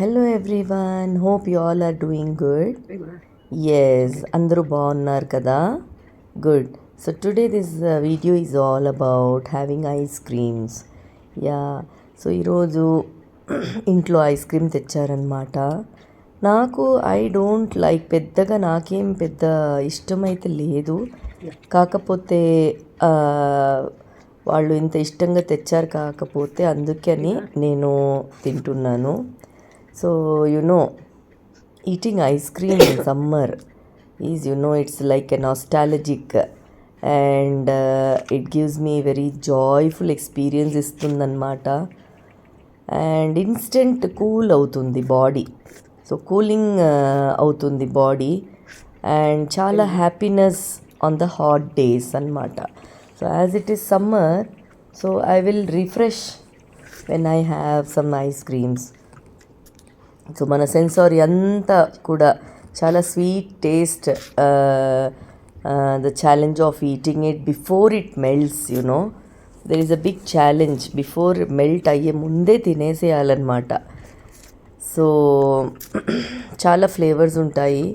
Hello everyone, hope you all are doing good. Yes, అందరూ బాగున్నారు కదా. Good. So today this video is all about having ice creams. Yeah. So ఈరోజు ఇంట్లో ice cream తెచ్చారనమాట. నాకు I don't like, పెద్దగా నాకేం పెద్ద ఇష్టమైతే లేదు. కాకపోతే వాళ్ళు ఇంత ఇష్టంగా తెచ్చారు, కాకపోతే అందుకని నేను తింటున్నాను. So, eating ice cream in summer is, it's like a nostalgic and it gives me very joyful experience istundannamata. And instant cool avutundi body. So, cooling avutundi body and chala happiness on the hot days annamata. So, as it is summer, so I will refresh when I have some ice creams. So మన sensory అంతా కూడా చాలా sweet taste, the challenge of eating it before it melts. There is a big challenge. Before melt అయ్యే ముందే తినేసేయాలన్నమాట. So చాలా flavours ఉంటాయి.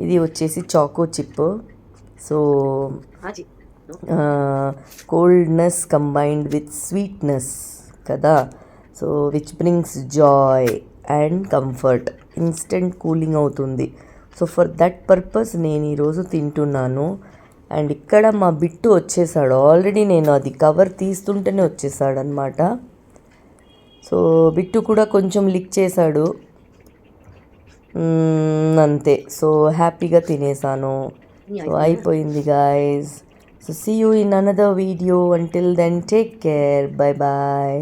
ఇది వచ్చేసి choco chip. So coldness combined with sweetness కదా. So which brings joy and comfort, instant cooling అవుతుంది. So for that purpose నేను ఈరోజు తింటున్నాను. అండ్ ఇక్కడ మా బిట్టు వచ్చేసాడు ఆల్రెడీ. నేను అది కవర్ తీస్తుంటేనే వచ్చేసాడు అనమాట. సో బిట్టు కూడా కొంచెం లిక్ చేశాడు, అంతే. సో హ్యాపీగా తినేసాను. సో అయిపోయింది guys. So see you in another video. Until then take care. Bye bye.